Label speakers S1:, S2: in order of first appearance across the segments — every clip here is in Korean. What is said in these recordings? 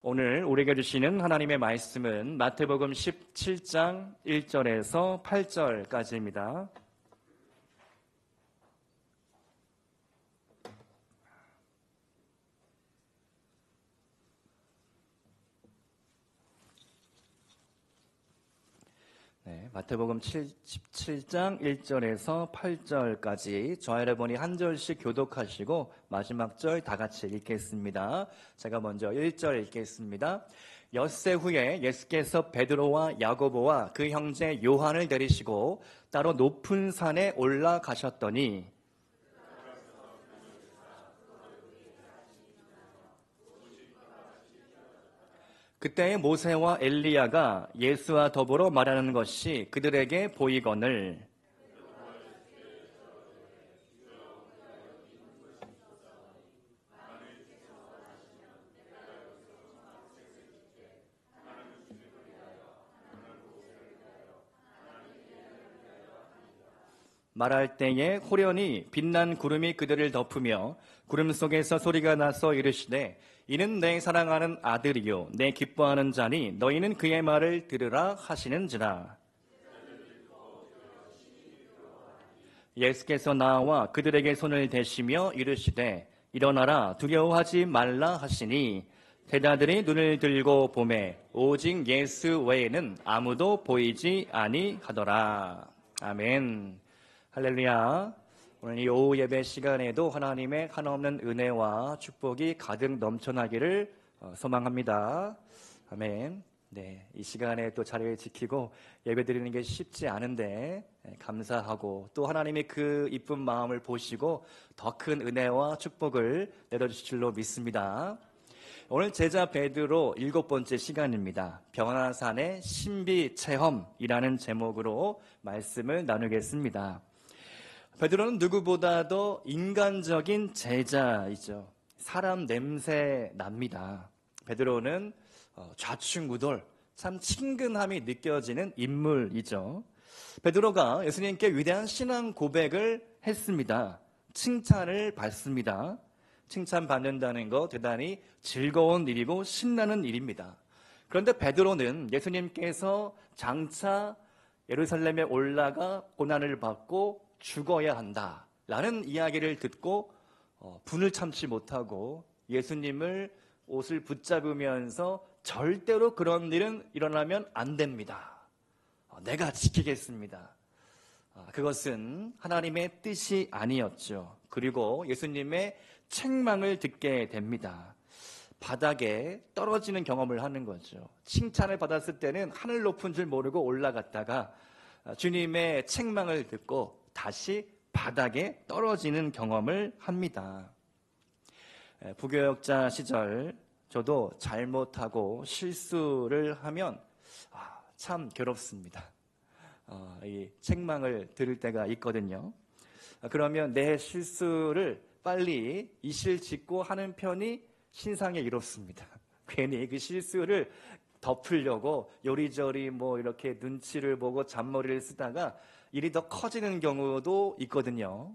S1: 오늘 우리에게 주시는 하나님의 말씀은 마태복음 17장 1절에서 8절까지입니다. 마태복음 17장 1절에서 8절까지 저와 여러분이 한 절씩 교독하시고 마지막 절 다 같이 읽겠습니다. 제가 먼저 1절 읽겠습니다. 엿새 후에 예수께서 베드로와 야고보와 그 형제 요한을 데리시고 따로 높은 산에 올라가셨더니 그때에 모세와 엘리야가 예수와 더불어 말하는 것이 그들에게 보이거늘 말할 때에 호련히 빛난 구름이 그들을 덮으며 구름 속에서 소리가 나서 이르시되 이는 내 사랑하는 아들이요 내 기뻐하는 자니 너희는 그의 말을 들으라 하시는지라. 예수께서 나와 그들에게 손을 대시며 이르시되 일어나라 두려워하지 말라 하시니 제자들이 눈을 들고 보매 오직 예수 외에는 아무도 보이지 아니하더라. 아멘. 할렐루야. 오늘 이 오후 예배 시간에도 하나님의 한없는 은혜와 축복이 가득 넘쳐나기를 소망합니다. 아멘. 네, 이 시간에 또 자리를 지키고 예배 드리는 게 쉽지 않은데 감사하고 또 하나님이 그 이쁜 마음을 보시고 더 큰 은혜와 축복을 내려주실 줄로 믿습니다. 오늘 제자 베드로 7번째 시간입니다. 변화산의 신비체험이라는 제목으로 말씀을 나누겠습니다. 베드로는 누구보다도 인간적인 제자이죠. 사람 냄새 납니다. 베드로는 좌충우돌, 참 친근함이 느껴지는 인물이죠. 베드로가 예수님께 위대한 신앙 고백을 했습니다. 칭찬을 받습니다. 칭찬받는다는 거 대단히 즐거운 일이고 신나는 일입니다. 그런데 베드로는 예수님께서 장차 예루살렘에 올라가 고난을 받고 죽어야 한다라는 이야기를 듣고 분을 참지 못하고 예수님을 옷을 붙잡으면서 절대로 그런 일은 일어나면 안 됩니다. 내가 지키겠습니다. 그것은 하나님의 뜻이 아니었죠. 그리고 예수님의 책망을 듣게 됩니다. 바닥에 떨어지는 경험을 하는 거죠. 칭찬을 받았을 때는 하늘 높은 줄 모르고 올라갔다가 주님의 책망을 듣고 다시 바닥에 떨어지는 경험을 합니다. 부교역자 시절 저도 잘못하고 실수를 하면 참 괴롭습니다. 이 책망을 들을 때가 있거든요. 그러면 내 실수를 빨리 이실직고 하는 편이 신상에 이롭습니다. 괜히 그 실수를 덮으려고 요리조리 이렇게 눈치를 보고 잔머리를 쓰다가 일이 더 커지는 경우도 있거든요.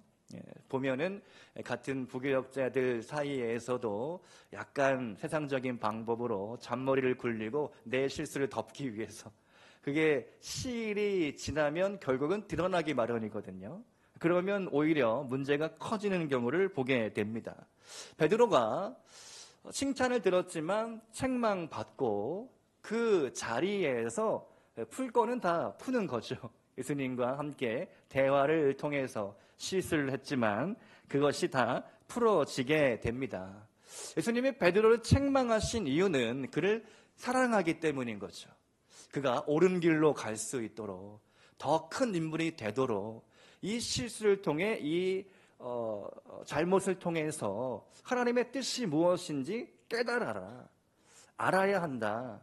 S1: 보면은 같은 부교역자들 사이에서도 약간 세상적인 방법으로 잔머리를 굴리고 내 실수를 덮기 위해서 그게 시일이 지나면 결국은 드러나기 마련이거든요. 그러면 오히려 문제가 커지는 경우를 보게 됩니다. 베드로가 칭찬을 들었지만 책망받고 그 자리에서 풀 거는 다 푸는 거죠. 예수님과 함께 대화를 통해서 실수를 했지만 그것이 다 풀어지게 됩니다. 예수님이 베드로를 책망하신 이유는 그를 사랑하기 때문인 거죠. 그가 옳은 길로 갈 수 있도록 더 큰 인물이 되도록 이 실수를 통해 이 잘못을 통해서 하나님의 뜻이 무엇인지 깨달아라. 알아야 한다.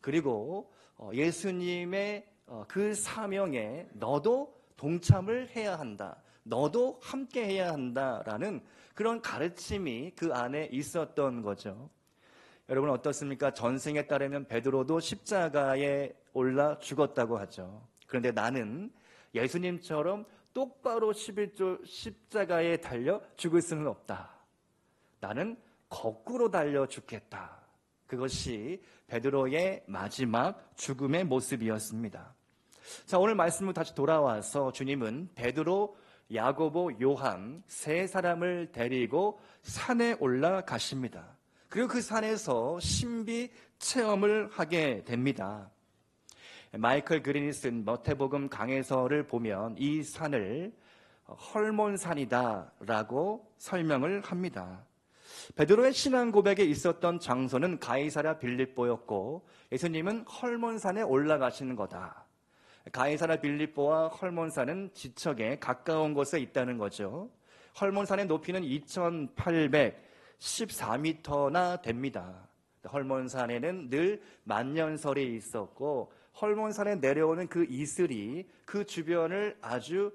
S1: 그리고 예수님의 그 사명에 너도 동참을 해야 한다. 너도 함께 해야 한다라는 그런 가르침이 그 안에 있었던 거죠. 여러분 어떻습니까? 전승에 따르면 베드로도 십자가에 올라 죽었다고 하죠. 그런데 나는 예수님처럼 똑바로 11조 십자가에 달려 죽을 수는 없다. 나는 거꾸로 달려 죽겠다. 그것이 베드로의 마지막 죽음의 모습이었습니다. 자, 오늘 말씀으로 다시 돌아와서 주님은 베드로, 야고보, 요한 세 사람을 데리고 산에 올라가십니다. 그리고 그 산에서 신비 체험을 하게 됩니다. 마이클 그린이 쓴 마태복음 강해서를 보면 이 산을 헐몬산이다라고 설명을 합니다. 베드로의 신앙 고백에 있었던 장소는 가이사랴 빌립보였고 예수님은 헐몬산에 올라가시는 거다. 가이사랴 빌립보와 헐몬산은 지척에 가까운 곳에 있다는 거죠. 헐몬산의 높이는 2814m나 됩니다. 헐몬산에는 늘 만년설이 있었고 헐몬산에 내려오는 그 이슬이 그 주변을 아주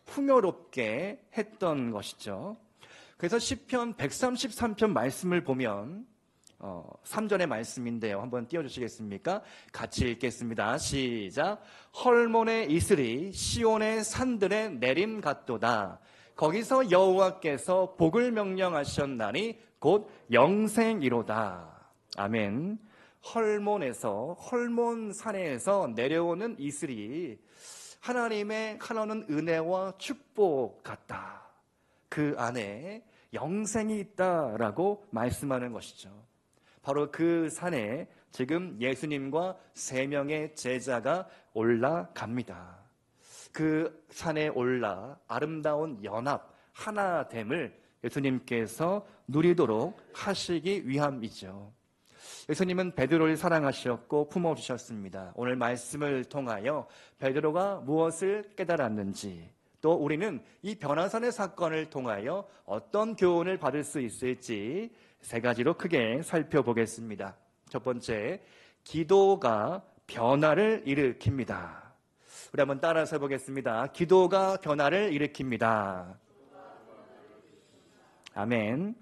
S1: 풍요롭게 했던 것이죠. 그래서 시편 133편 말씀을 보면 3절의 말씀인데요. 한번 띄워주시겠습니까? 같이 읽겠습니다. 시작. 헐몬의 이슬이 시온의 산들에 내림 같도다. 거기서 여호와께서 복을 명령하셨나니 곧 영생이로다. 아멘. 헐몬산에서 내려오는 이슬이 하나님의 하나는 은혜와 축복 같다. 그 안에 영생이 있다라고 말씀하는 것이죠. 바로 그 산에 지금 예수님과 3명의 제자가 올라갑니다. 그 산에 올라 아름다운 연합, 하나됨을 예수님께서 누리도록 하시기 위함이죠. 예수님은 베드로를 사랑하셨고 품어주셨습니다. 오늘 말씀을 통하여 베드로가 무엇을 깨달았는지, 또 우리는 이 변화산의 사건을 통하여 어떤 교훈을 받을 수 있을지 3가지로 크게 살펴보겠습니다. 첫 번째, 기도가 변화를 일으킵니다. 우리 한번 따라서 해보겠습니다. 기도가 변화를 일으킵니다. 아멘.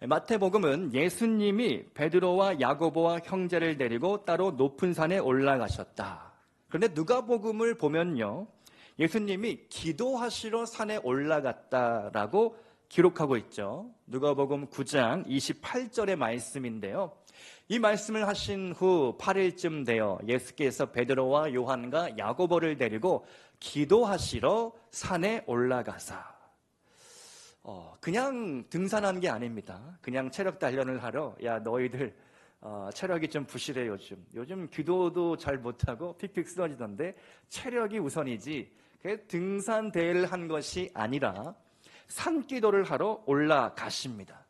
S1: 마태복음은 예수님이 베드로와 야고보와 형제를 데리고 따로 높은 산에 올라가셨다. 그런데 누가복음을 보면요, 예수님이 기도하시러 산에 올라갔다라고 기록하고 있죠. 누가복음 9장 28절의 말씀인데요. 이 말씀을 하신 후 8일쯤 되어 예수께서 베드로와 요한과 야고보를 데리고 기도하시러 산에 올라가사. 그냥 등산한 게 아닙니다. 그냥 체력 단련을 하러, 야 너희들 체력이 좀 부실해 요즘 기도도 잘 못하고 픽픽 쓰러지던데 체력이 우선이지. 등산 대회를 한 것이 아니라 산기도를 하러 올라가십니다.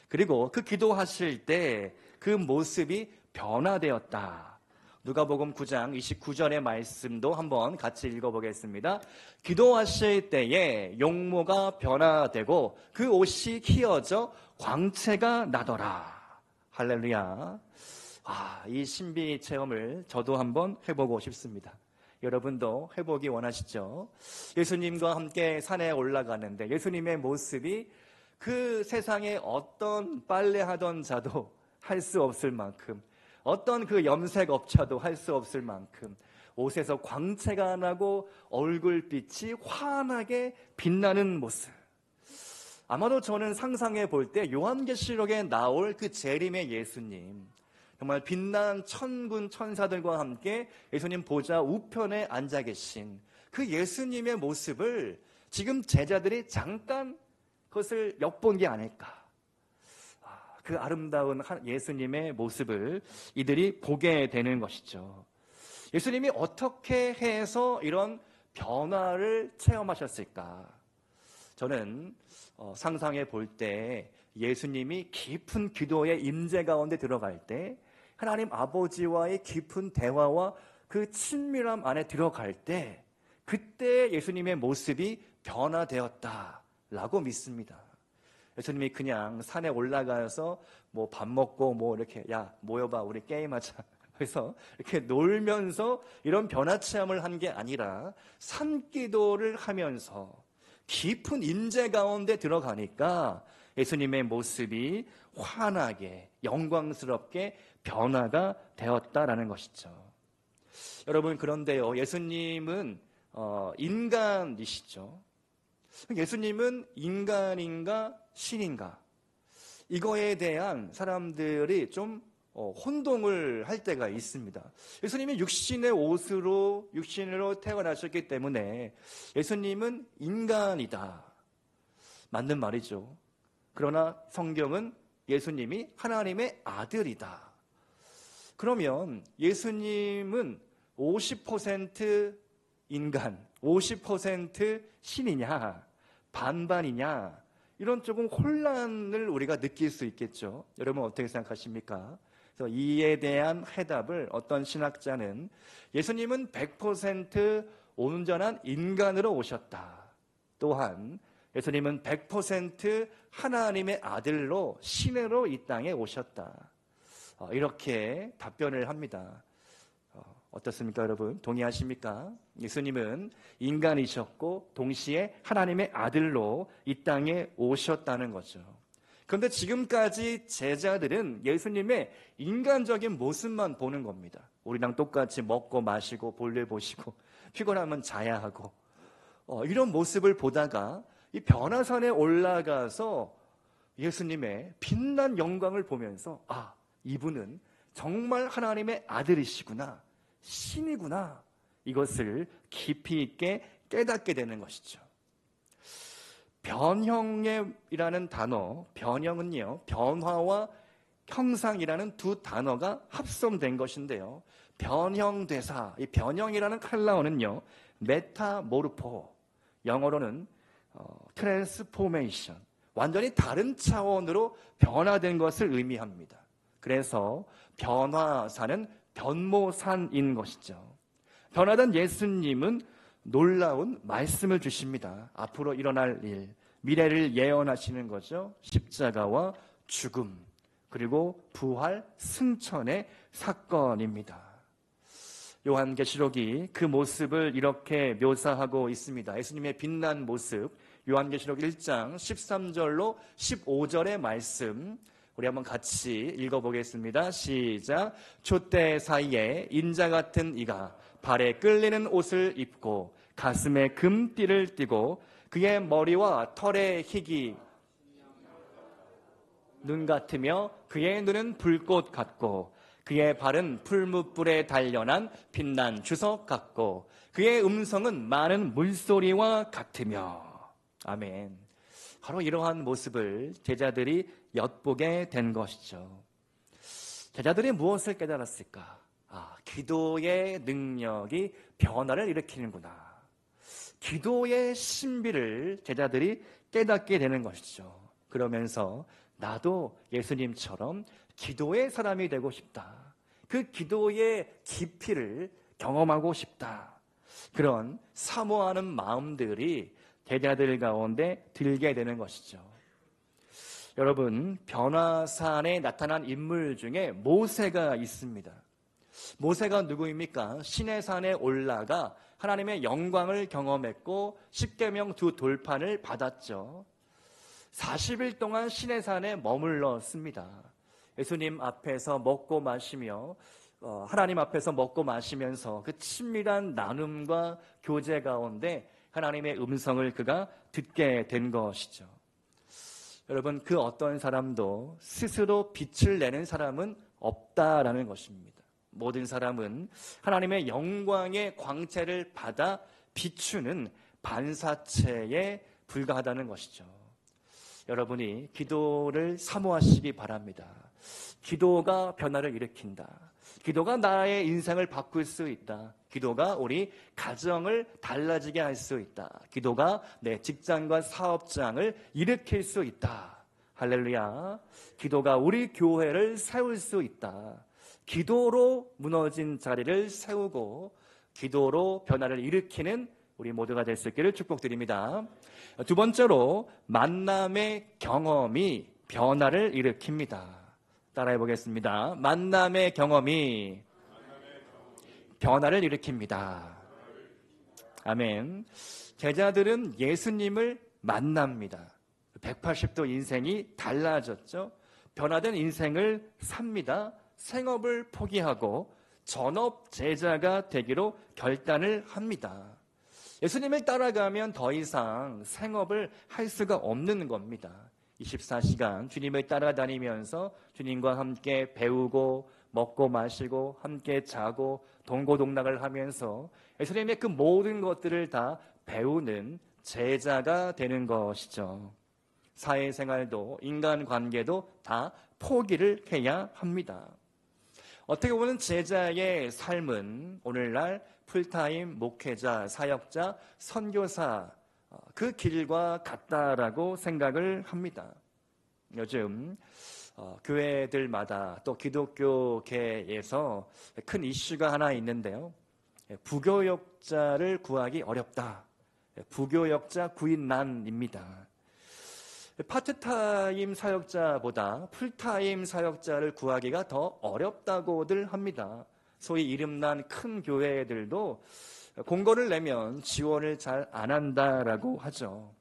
S1: 그리고 그 기도하실 때 그 모습이 변화되었다. 누가복음 9장 29절의 말씀도 한번 같이 읽어보겠습니다. 기도하실 때에 용모가 변화되고 그 옷이 휘어져 광채가 나더라. 할렐루야. 이 신비 체험을 저도 한번 해보고 싶습니다. 여러분도 해보기 원하시죠? 예수님과 함께 산에 올라가는데 예수님의 모습이 그 세상에 어떤 빨래하던 자도 할 수 없을 만큼, 어떤 그 염색업자도 할 수 없을 만큼 옷에서 광채가 나고 얼굴빛이 환하게 빛나는 모습. 아마도 저는 상상해 볼 때 요한계시록에 나올 그 재림의 예수님, 정말 빛난 천군 천사들과 함께 예수님 보좌 우편에 앉아 계신 그 예수님의 모습을 지금 제자들이 잠깐 그것을 엿본 게 아닐까. 그 아름다운 예수님의 모습을 이들이 보게 되는 것이죠. 예수님이 어떻게 해서 이런 변화를 체험하셨을까? 저는 상상해 볼 때 예수님이 깊은 기도의 임재 가운데 들어갈 때, 하나님 아버지와의 깊은 대화와 그 친밀함 안에 들어갈 때, 그때 예수님의 모습이 변화되었다라고 믿습니다. 예수님이 그냥 산에 올라가서 뭐 밥 먹고 뭐 이렇게 야 모여봐 우리 게임하자 그래서 이렇게 놀면서 이런 변화 체험을 한 게 아니라 산기도를 하면서 깊은 임재 가운데 들어가니까 예수님의 모습이 환하게 영광스럽게 변화가 되었다라는 것이죠. 여러분, 그런데요, 예수님은 인간이시죠. 예수님은 인간인가 신인가? 이거에 대한 사람들이 좀 혼동을 할 때가 있습니다. 예수님이 육신으로 태어나셨기 때문에 예수님은 인간이다. 맞는 말이죠. 그러나 성경은 예수님이 하나님의 아들이다. 그러면 예수님은 50% 인간, 50% 신이냐, 반반이냐, 이런 조금 혼란을 우리가 느낄 수 있겠죠. 여러분 어떻게 생각하십니까? 그래서 이에 대한 해답을 어떤 신학자는 예수님은 100% 온전한 인간으로 오셨다. 또한 예수님은 100% 하나님의 아들로 신으로 이 땅에 오셨다. 이렇게 답변을 합니다. 어떻습니까, 여러분? 동의하십니까? 예수님은 인간이셨고 동시에 하나님의 아들로 이 땅에 오셨다는 거죠. 그런데 지금까지 제자들은 예수님의 인간적인 모습만 보는 겁니다. 우리랑 똑같이 먹고 마시고 볼일 보시고 피곤하면 자야 하고 이런 모습을 보다가 이 변화산에 올라가서 예수님의 빛난 영광을 보면서 이분은 정말 하나님의 아들이시구나, 신이구나, 이것을 깊이 있게 깨닫게 되는 것이죠. 변형이라는 단어, 변형은요, 변화와 형상이라는 두 단어가 합성된 것인데요. 변형대사, 이 변형이라는 칼라어는요, 메타모르포, 영어로는 트랜스포메이션, 완전히 다른 차원으로 변화된 것을 의미합니다. 그래서 변화산은 변모산인 것이죠. 변화된 예수님은 놀라운 말씀을 주십니다. 앞으로 일어날 일, 미래를 예언하시는 거죠. 십자가와 죽음, 그리고 부활, 승천의 사건입니다. 요한계시록이 그 모습을 이렇게 묘사하고 있습니다. 예수님의 빛난 모습, 요한계시록 1장 13절로 15절의 말씀, 우리 한번 같이 읽어보겠습니다. 시작. 촛대 사이에 인자 같은 이가 발에 끌리는 옷을 입고 가슴에 금띠를 띠고 그의 머리와 털의 희기 눈 같으며 그의 눈은 불꽃 같고 그의 발은 풀무불에 단련한 빛난 주석 같고 그의 음성은 많은 물소리와 같으며. 아멘. 바로 이러한 모습을 제자들이 엿보게 된 것이죠. 제자들이 무엇을 깨달았을까? 기도의 능력이 변화를 일으키는구나. 기도의 신비를 제자들이 깨닫게 되는 것이죠. 그러면서 나도 예수님처럼 기도의 사람이 되고 싶다. 그 기도의 깊이를 경험하고 싶다. 그런 사모하는 마음들이 제자들 가운데 들게 되는 것이죠. 여러분, 변화산에 나타난 인물 중에 모세가 있습니다. 모세가 누구입니까? 시내산에 올라가 하나님의 영광을 경험했고 십계명 두 돌판을 받았죠. 40일 동안 시내산에 머물렀습니다. 예수님 앞에서 먹고 마시며 하나님 앞에서 먹고 마시면서 그 친밀한 나눔과 교제 가운데 하나님의 음성을 그가 듣게 된 것이죠. 여러분, 그 어떤 사람도 스스로 빛을 내는 사람은 없다라는 것입니다. 모든 사람은 하나님의 영광의 광채를 받아 비추는 반사체에 불과하다는 것이죠. 여러분이 기도를 사모하시기 바랍니다. 기도가 변화를 일으킨다. 기도가 나의 인생을 바꿀 수 있다. 기도가 우리 가정을 달라지게 할 수 있다. 기도가 내 직장과 사업장을 일으킬 수 있다. 할렐루야. 기도가 우리 교회를 세울 수 있다. 기도로 무너진 자리를 세우고 기도로 변화를 일으키는 우리 모두가 될 수 있기를 축복드립니다. 두 번째로 만남의 경험이 변화를 일으킵니다. 따라해 보겠습니다. 만남의 경험이 변화를 일으킵니다. 아멘. 제자들은 예수님을 만납니다. 180도 인생이 달라졌죠. 변화된 인생을 삽니다. 생업을 포기하고 전업 제자가 되기로 결단을 합니다. 예수님을 따라가면 더 이상 생업을 할 수가 없는 겁니다. 24시간 주님을 따라다니면서 주님과 함께 배우고 먹고 마시고 함께 자고 동고동락을 하면서 예수님의 그 모든 것들을 다 배우는 제자가 되는 것이죠. 사회생활도 인간관계도 다 포기를 해야 합니다. 어떻게 보면 제자의 삶은 오늘날 풀타임 목회자, 사역자, 선교사 그 길과 같다라고 생각을 합니다. 요즘 교회들마다 또 기독교계에서 큰 이슈가 하나 있는데요. 부교역자를 구하기 어렵다. 부교역자 구인난입니다. 파트타임 사역자보다 풀타임 사역자를 구하기가 더 어렵다고들 합니다. 소위 이름난 큰 교회들도 공고를 내면 지원을 잘 안 한다라고 하죠.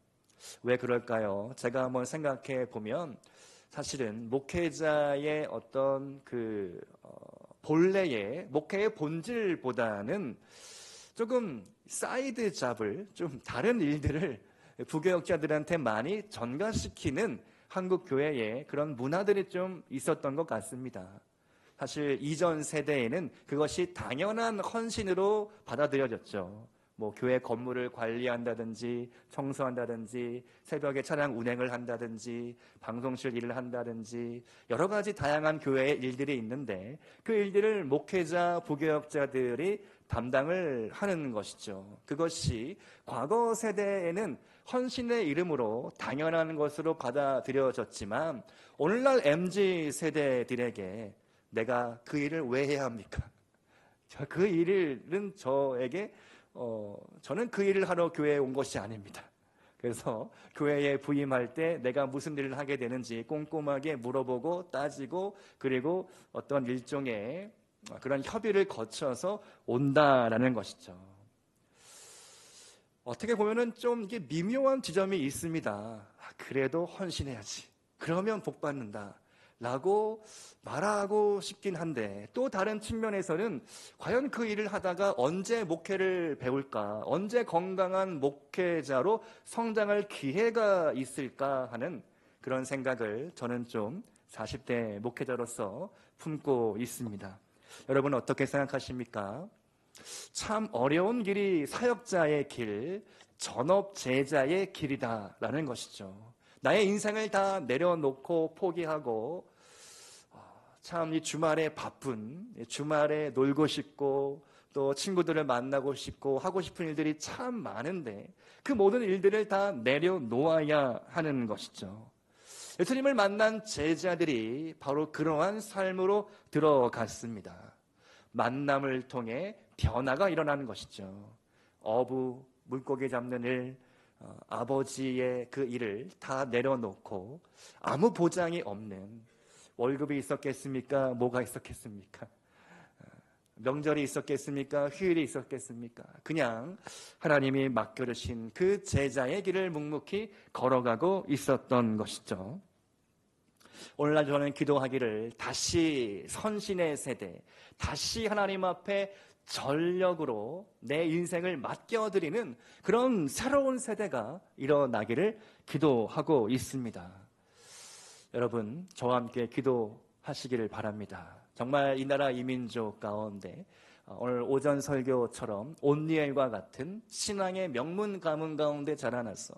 S1: 왜 그럴까요? 제가 한번 생각해 보면 사실은 목회자의 어떤 본래의 목회의 본질보다는 조금 사이드 잡을 좀 다른 일들을 부교역자들한테 많이 전가시키는 한국 교회에 그런 문화들이 좀 있었던 것 같습니다. 사실 이전 세대에는 그것이 당연한 헌신으로 받아들여졌죠. 교회 건물을 관리한다든지 청소한다든지 새벽에 차량 운행을 한다든지 방송실 일을 한다든지 여러 가지 다양한 교회의 일들이 있는데 그 일들을 목회자, 부교역자들이 담당을 하는 것이죠. 그것이 과거 세대에는 헌신의 이름으로 당연한 것으로 받아들여졌지만 오늘날 MZ세대들에게 내가 그 일을 왜 해야 합니까? 그 일은 저는 그 일을 하러 교회에 온 것이 아닙니다. 그래서 교회에 부임할 때 내가 무슨 일을 하게 되는지 꼼꼼하게 물어보고 따지고 그리고 어떤 일종의 그런 협의를 거쳐서 온다라는 것이죠. 어떻게 보면은 좀 이게 미묘한 지점이 있습니다. 그래도 헌신해야지. 그러면 복 받는다. 라고 말하고 싶긴 한데 또 다른 측면에서는 과연 그 일을 하다가 언제 목회를 배울까? 언제 건강한 목회자로 성장할 기회가 있을까 하는 그런 생각을 저는 좀 40대 목회자로서 품고 있습니다. 여러분 어떻게 생각하십니까? 참 어려운 길이 사역자의 길, 전업 제자의 길이다라는 것이죠. 나의 인생을 다 내려놓고 포기하고 참 이 주말에 바쁜, 주말에 놀고 싶고 또 친구들을 만나고 싶고 하고 싶은 일들이 참 많은데 그 모든 일들을 다 내려놓아야 하는 것이죠. 예수님을 만난 제자들이 바로 그러한 삶으로 들어갔습니다. 만남을 통해 변화가 일어나는 것이죠. 어부, 물고기 잡는 일, 아버지의 그 일을 다 내려놓고 아무 보장이 없는 월급이 있었겠습니까? 뭐가 있었겠습니까? 명절이 있었겠습니까? 휴일이 있었겠습니까? 그냥 하나님이 맡겨주신 그 제자의 길을 묵묵히 걸어가고 있었던 것이죠. 오늘날 저는 기도하기를 다시 선신의 세대, 다시 하나님 앞에 전력으로 내 인생을 맡겨드리는 그런 새로운 세대가 일어나기를 기도하고 있습니다. 여러분, 저와 함께 기도하시기를 바랍니다. 정말 이 나라 이민족 가운데 오늘 오전 설교처럼 온니엘과 같은 신앙의 명문 가문 가운데 자라나서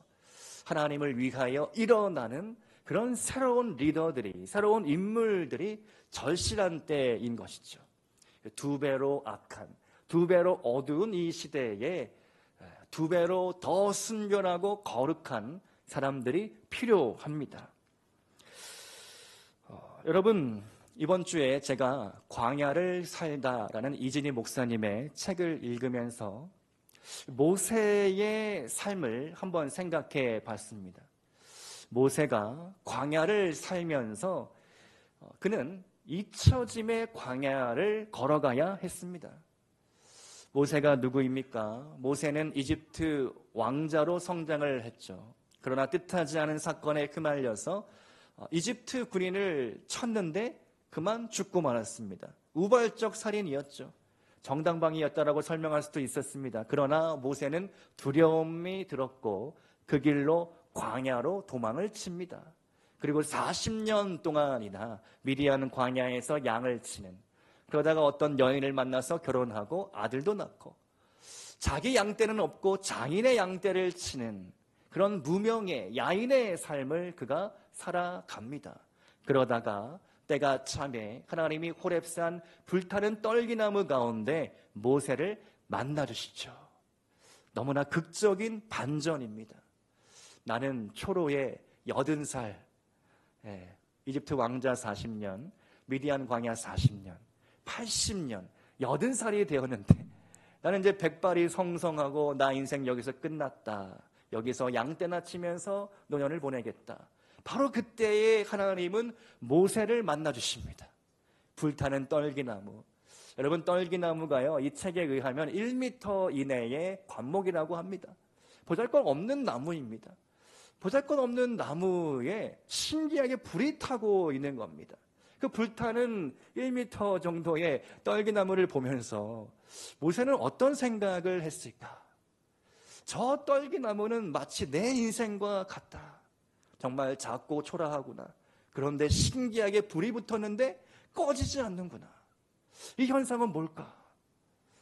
S1: 하나님을 위하여 일어나는 그런 새로운 리더들이, 새로운 인물들이 절실한 때인 것이죠. 두 배로 악한, 두 배로 어두운 이 시대에 두 배로 더 순결하고 거룩한 사람들이 필요합니다. 여러분, 이번 주에 제가 광야를 살다라는 이진희 목사님의 책을 읽으면서 모세의 삶을 한번 생각해 봤습니다. 모세가 광야를 살면서 그는 잊혀짐의 광야를 걸어가야 했습니다. 모세가 누구입니까? 모세는 이집트 왕자로 성장을 했죠. 그러나 뜻하지 않은 사건에 휘말려서 이집트 군인을 쳤는데 그만 죽고 말았습니다. 우발적 살인이었죠. 정당방위였다라고 설명할 수도 있었습니다. 그러나 모세는 두려움이 들었고 그 길로 광야로 도망을 칩니다. 그리고 40년 동안이나 미디안 광야에서 양을 치는, 그러다가 어떤 여인을 만나서 결혼하고 아들도 낳고, 자기 양떼는 없고 장인의 양떼를 치는 그런 무명의 야인의 삶을 그가 살아갑니다. 그러다가 때가 참에 하나님이 호렙산 불타는 떨기나무 가운데 모세를 만나주시죠. 너무나 극적인 반전입니다. 나는 초로의 80살, 이집트 왕자 40년, 미디안 광야 40년, 80년, 80살이 되었는데 나는 이제 백발이 성성하고 나 인생 여기서 끝났다. 여기서 양떼나 치면서 노년을 보내겠다. 바로 그때에 하나님은 모세를 만나주십니다. 불타는 떨기나무. 여러분, 떨기나무가요, 이 책에 의하면 1m 이내의 관목이라고 합니다. 보잘것없는 나무입니다. 보잘것없는 나무에 신기하게 불이 타고 있는 겁니다. 그 불타는 1m 정도의 떨기나무를 보면서 모세는 어떤 생각을 했을까? 저 떨기나무는 마치 내 인생과 같다. 정말 작고 초라하구나. 그런데 신기하게 불이 붙었는데 꺼지지 않는구나. 이 현상은 뭘까?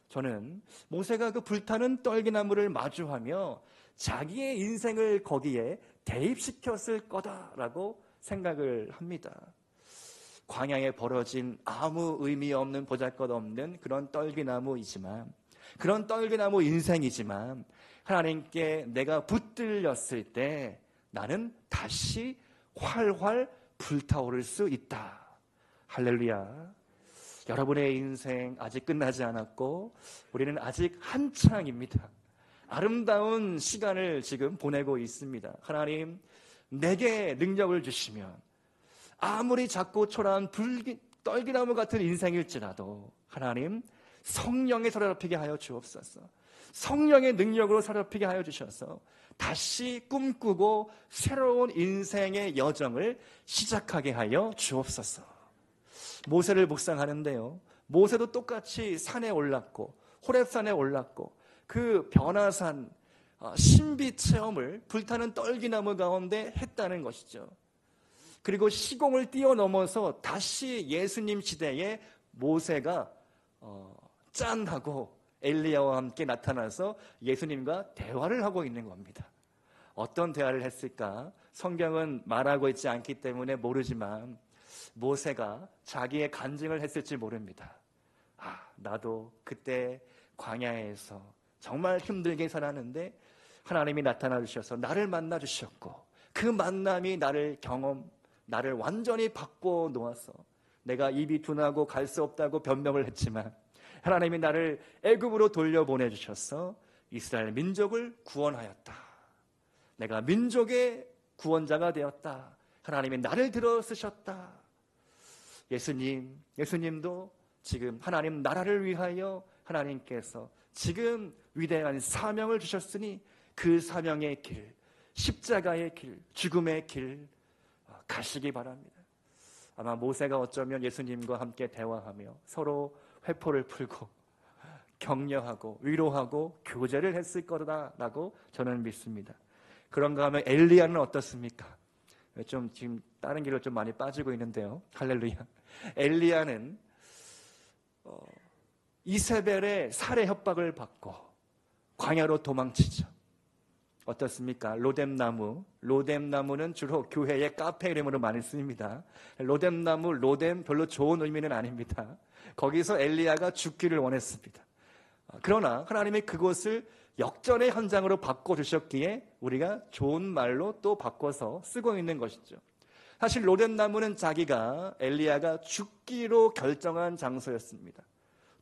S1: 저는 모세가 그 불타는 떨기나무를 마주하며 자기의 인생을 거기에 대입시켰을 거다라고 생각을 합니다. 광야에 벌어진 아무 의미 없는 보잘것없는 그런 떨기나무이지만, 그런 떨기나무 인생이지만 하나님께 내가 붙들렸을 때 나는 다시 활활 불타오를 수 있다. 할렐루야. 여러분의 인생 아직 끝나지 않았고 우리는 아직 한창입니다. 아름다운 시간을 지금 보내고 있습니다. 하나님, 내게 능력을 주시면 아무리 작고 초라한 떨기나무 같은 인생일지라도 하나님, 성령에 사로잡히게 하여 주옵소서. 성령의 능력으로 사로잡히게 하여 주셔서 다시 꿈꾸고 새로운 인생의 여정을 시작하게 하여 주옵소서. 모세를 묵상하는데요, 모세도 똑같이 산에 올랐고 호렙산에 올랐고 그 변화산 신비 체험을 불타는 떨기나무 가운데 했다는 것이죠. 그리고 시공을 뛰어넘어서 다시 예수님 시대에 모세가 짠하고 엘리야와 함께 나타나서 예수님과 대화를 하고 있는 겁니다. 어떤 대화를 했을까? 성경은 말하고 있지 않기 때문에 모르지만 모세가 자기의 간증을 했을지 모릅니다. 나도 그때 광야에서 정말 힘들게 살았는데 하나님이 나타나 주셔서 나를 만나 주셨고, 그 만남이 나를 완전히 바꿔 놓아서 내가 입이 둔하고 갈 수 없다고 변명을 했지만 하나님이 나를 애굽으로 돌려보내 주셔서 이스라엘 민족을 구원하였다. 내가 민족의 구원자가 되었다. 하나님이 나를 들어 쓰셨다. 예수님도 지금 하나님 나라를 위하여 하나님께서 지금 위대한 사명을 주셨으니 그 사명의 길, 십자가의 길, 죽음의 길 가시기 바랍니다. 아마 모세가 어쩌면 예수님과 함께 대화하며 서로 회포를 풀고 격려하고 위로하고 교제를 했을 거다라고 저는 믿습니다. 그런가 하면 엘리야는 어떻습니까? 좀 지금 다른 길로 좀 많이 빠지고 있는데요. 할렐루야. 엘리야는 이세벨의 살해 협박을 받고 광야로 도망치죠. 어떻습니까? 로뎀나무는 주로 교회의 카페 이름으로 많이 씁니다. 로뎀 별로 좋은 의미는 아닙니다. 거기서 엘리야가 죽기를 원했습니다. 그러나 하나님이 그곳을 역전의 현장으로 바꿔주셨기에 우리가 좋은 말로 또 바꿔서 쓰고 있는 것이죠. 사실 로뎀나무는 엘리야가 죽기로 결정한 장소였습니다.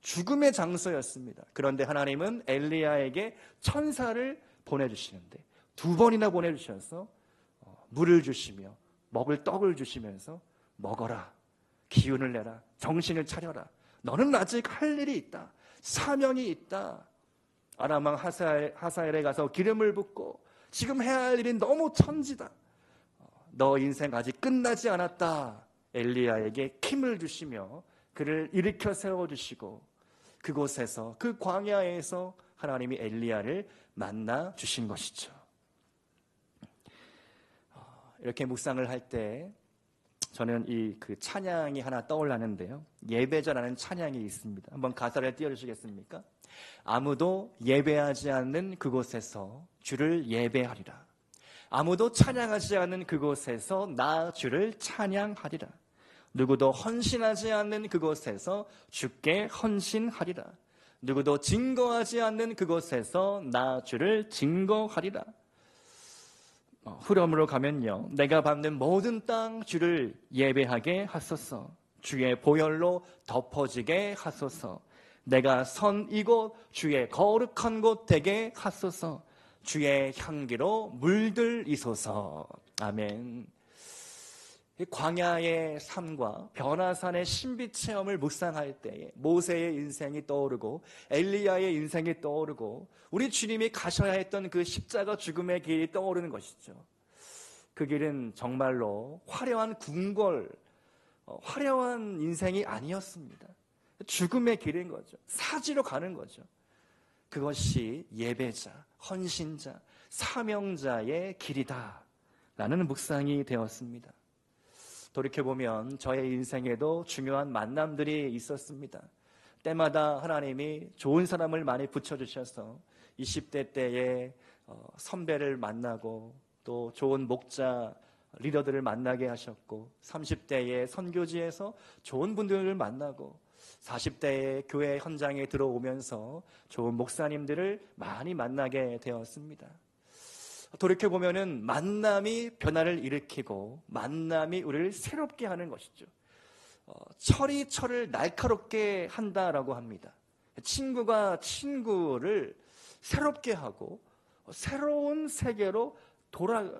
S1: 죽음의 장소였습니다. 그런데 하나님은 엘리야에게 천사를 보내주시는데 2번이나 보내주셔서 물을 주시며 먹을 떡을 주시면서 먹어라, 기운을 내라, 정신을 차려라. 너는 아직 할 일이 있다. 사명이 있다. 아람 왕 하사엘에 가서 기름을 붓고 지금 해야 할 일이 너무 천지다. 너 인생 아직 끝나지 않았다. 엘리야에게 힘을 주시며 그를 일으켜 세워주시고 그곳에서, 그 광야에서 하나님이 엘리야를 만나 주신 것이죠. 이렇게 묵상을 할 때 저는 그 찬양이 하나 떠올랐는데요. 예배자라는 찬양이 있습니다. 한번 가사를 띄워주시겠습니까? 아무도 예배하지 않는 그곳에서 주를 예배하리라. 아무도 찬양하지 않는 그곳에서 나 주를 찬양하리라. 누구도 헌신하지 않는 그곳에서 주께 헌신하리라. 누구도 증거하지 않는 그곳에서 나 주를 증거하리라. 후렴으로 가면요. 내가 밟는 모든 땅 주를 예배하게 하소서. 주의 보혈로 덮어지게 하소서. 내가 선 이곳 주의 거룩한 곳 되게 하소서. 주의 향기로 물들이소서. 아멘. 광야의 삶과 변화산의 신비 체험을 묵상할 때에 모세의 인생이 떠오르고 엘리야의 인생이 떠오르고 우리 주님이 가셔야 했던 그 십자가 죽음의 길이 떠오르는 것이죠. 그 길은 정말로 화려한 궁궐, 화려한 인생이 아니었습니다. 죽음의 길인 거죠. 사지로 가는 거죠. 그것이 예배자, 헌신자, 사명자의 길이다 라는 묵상이 되었습니다. 돌이켜보면 저의 인생에도 중요한 만남들이 있었습니다. 때마다 하나님이 좋은 사람을 많이 붙여주셔서 20대 때에 선배를 만나고 또 좋은 목자, 리더들을 만나게 하셨고 30대에 선교지에서 좋은 분들을 만나고 40대에 교회 현장에 들어오면서 좋은 목사님들을 많이 만나게 되었습니다. 돌이켜보면은 만남이 변화를 일으키고 만남이 우리를 새롭게 하는 것이죠. 철이 철을 날카롭게 한다라고 합니다. 친구가 친구를 새롭게 하고 새로운 세계로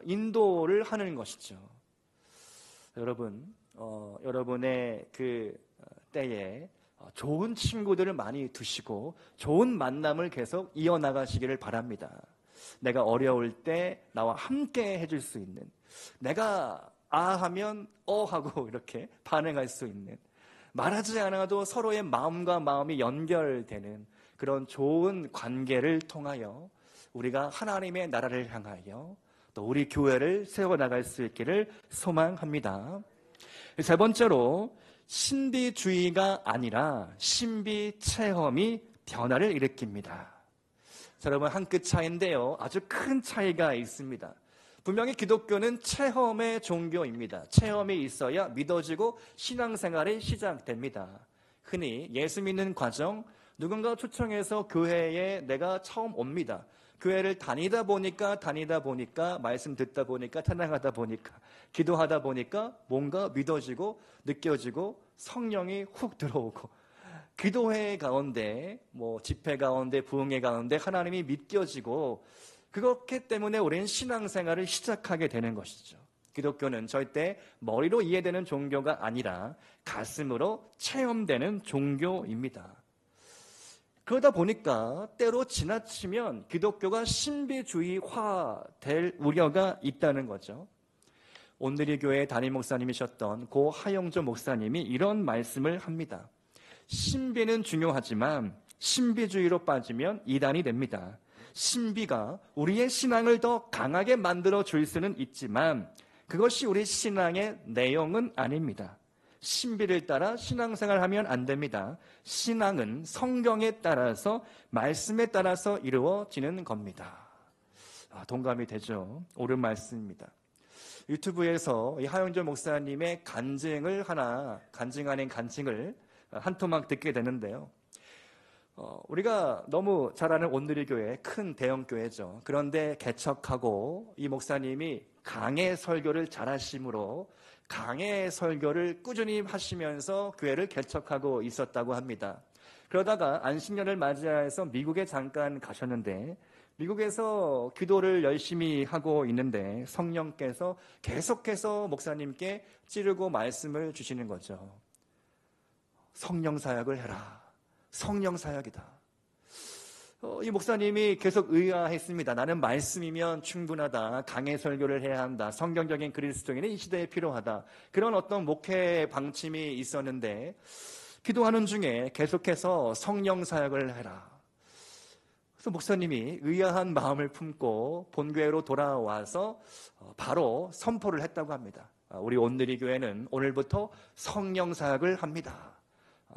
S1: 인도를 하는 것이죠. 여러분, 여러분의 그 때에 좋은 친구들을 많이 두시고 좋은 만남을 계속 이어나가시기를 바랍니다. 내가 어려울 때 나와 함께 해줄 수 있는, 내가 하면 하고 이렇게 반응할 수 있는, 말하지 않아도 서로의 마음과 마음이 연결되는 그런 좋은 관계를 통하여 우리가 하나님의 나라를 향하여 또 우리 교회를 세워나갈 수 있기를 소망합니다. 세 번째로 신비주의가 아니라 신비체험이 변화를 일으킵니다. 자, 여러분, 한 끗 차이인데요, 아주 큰 차이가 있습니다. 분명히 기독교는 체험의 종교입니다. 체험이 있어야 믿어지고 신앙생활이 시작됩니다. 흔히 예수 믿는 과정, 누군가 초청해서 교회에 내가 처음 옵니다. 교회를 다니다 보니까 말씀 듣다 보니까 찬양하다 보니까 기도하다 보니까 뭔가 믿어지고 느껴지고 성령이 훅 들어오고 기도회 가운데 집회 가운데 부흥회 가운데 하나님이 믿겨지고 그렇기 때문에 우리는 신앙생활을 시작하게 되는 것이죠. 기독교는 절대 머리로 이해되는 종교가 아니라 가슴으로 체험되는 종교입니다. 그러다 보니까 때로 지나치면 기독교가 신비주의화 될 우려가 있다는 거죠. 온누리 교회 담임 목사님이셨던 고 하영조 목사님이 이런 말씀을 합니다. 신비는 중요하지만 신비주의로 빠지면 이단이 됩니다. 신비가 우리의 신앙을 더 강하게 만들어 줄 수는 있지만 그것이 우리 신앙의 내용은 아닙니다. 신비를 따라 신앙생활하면 안 됩니다. 신앙은 성경에 따라서 말씀에 따라서 이루어지는 겁니다. 동감이 되죠. 옳은 말씀입니다. 유튜브에서 이 하영조 목사님의 간증을 한 토막 듣게 되는데요. 우리가 너무 잘 아는 온누리교회 큰 대형교회죠. 그런데 개척하고 이 목사님이 강해 설교를 잘하심으로 강해 설교를 꾸준히 하시면서 교회를 개척하고 있었다고 합니다. 그러다가 안식년을 맞이해서 미국에 잠깐 가셨는데 미국에서 기도를 열심히 하고 있는데 성령께서 계속해서 목사님께 찌르고 말씀을 주시는 거죠. 성령 사역을 해라. 성령 사역이다. 이 목사님이 계속 의아했습니다. 나는 말씀이면 충분하다. 강해 설교를 해야 한다. 성경적인 그리스도인은 이 시대에 필요하다. 그런 어떤 목회 방침이 있었는데 기도하는 중에 계속해서 성령 사역을 해라. 그래서 목사님이 의아한 마음을 품고 본교회로 돌아와서 바로 선포를 했다고 합니다. 우리 온누리 교회는 오늘부터 성령 사역을 합니다.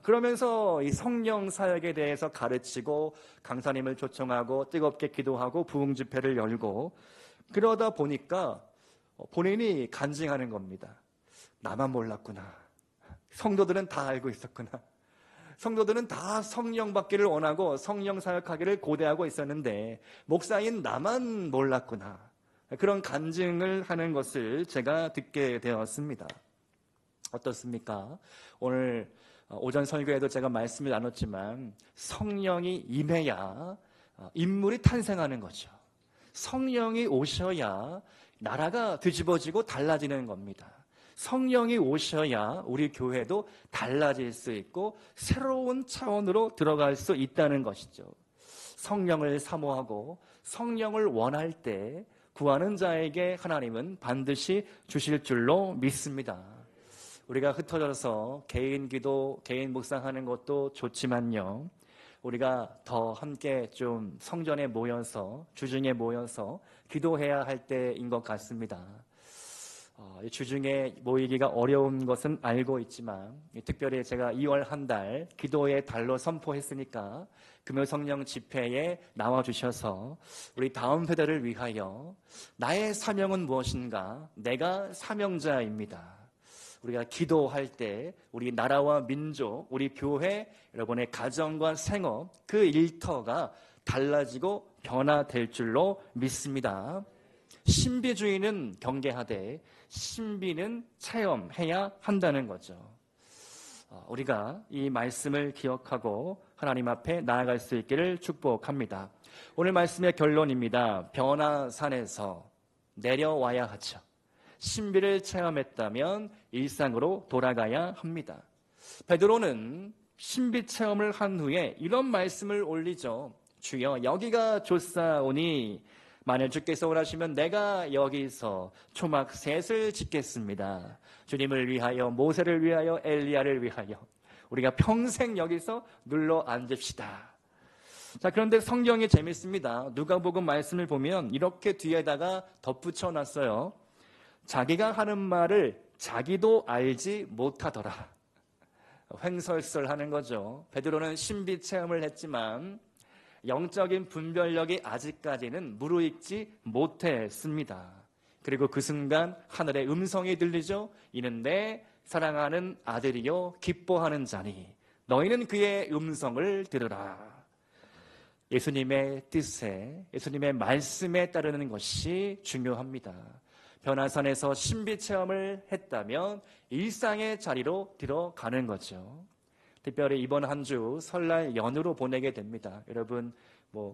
S1: 그러면서 이 성령 사역에 대해서 가르치고 강사님을 초청하고 뜨겁게 기도하고 부흥 집회를 열고 그러다 보니까 본인이 간증하는 겁니다. 나만 몰랐구나. 성도들은 다 알고 있었구나. 성도들은 다 성령 받기를 원하고 성령 사역하기를 고대하고 있었는데 목사인 나만 몰랐구나. 그런 간증을 하는 것을 제가 듣게 되었습니다. 어떻습니까? 오늘 오전 설교에도 제가 말씀을 나눴지만 성령이 임해야 인물이 탄생하는 거죠. 성령이 오셔야 나라가 뒤집어지고 달라지는 겁니다. 성령이 오셔야 우리 교회도 달라질 수 있고 새로운 차원으로 들어갈 수 있다는 것이죠. 성령을 사모하고 성령을 원할 때 구하는 자에게 하나님은 반드시 주실 줄로 믿습니다. 우리가 흩어져서 개인 기도, 개인 묵상하는 것도 좋지만요. 우리가 더 함께 좀 성전에 모여서, 주중에 모여서 기도해야 할 때인 것 같습니다. 주중에 모이기가 어려운 것은 알고 있지만 특별히 제가 2월 한 달 기도의 달로 선포했으니까 금요 성령 집회에 나와주셔서 우리 다음 세대를 위하여 나의 사명은 무엇인가? 내가 사명자입니다. 우리가 기도할 때 우리 나라와 민족, 우리 교회, 여러분의 가정과 생업 그 일터가 달라지고 변화될 줄로 믿습니다. 신비주의는 경계하되 신비는 체험해야 한다는 거죠. 우리가 이 말씀을 기억하고 하나님 앞에 나아갈 수 있기를 축복합니다. 오늘 말씀의 결론입니다. 변화산에서 내려와야 하죠. 신비를 체험했다면 일상으로 돌아가야 합니다. 베드로는 신비 체험을 한 후에 이런 말씀을 올리죠. 주여 여기가 좋사오니 만일 주께서 원하시면 내가 여기서 초막 셋을 짓겠습니다. 주님을 위하여, 모세를 위하여, 엘리야를 위하여 우리가 평생 여기서 눌러 앉읍시다. 자, 그런데 성경이 재밌습니다. 누가복음 말씀을 보면 이렇게 뒤에다가 덧붙여 놨어요. 자기가 하는 말을 자기도 알지 못하더라. 횡설설하는 거죠. 베드로는 신비 체험을 했지만 영적인 분별력이 아직까지는 무르익지 못했습니다. 그리고 그 순간 하늘의 음성이 들리죠. 이는 내 사랑하는 아들이요 기뻐하는 자니 너희는 그의 음성을 들으라. 예수님의 뜻에, 예수님의 말씀에 따르는 것이 중요합니다. 변화산에서 신비 체험을 했다면 일상의 자리로 들어가는 거죠. 특별히 이번 한 주 설날 연휴로 보내게 됩니다. 여러분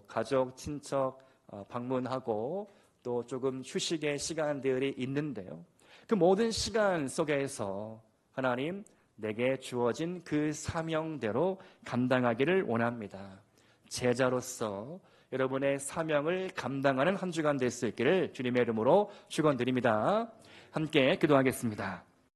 S1: 가족, 친척 방문하고 또 조금 휴식의 시간들이 있는데요. 그 모든 시간 속에서 하나님 내게 주어진 그 사명대로 감당하기를 원합니다. 제자로서 여러분의 사명을 감당하는 한 주간 될 수 있기를 주님의 이름으로 축원드립니다. 함께 기도하겠습니다.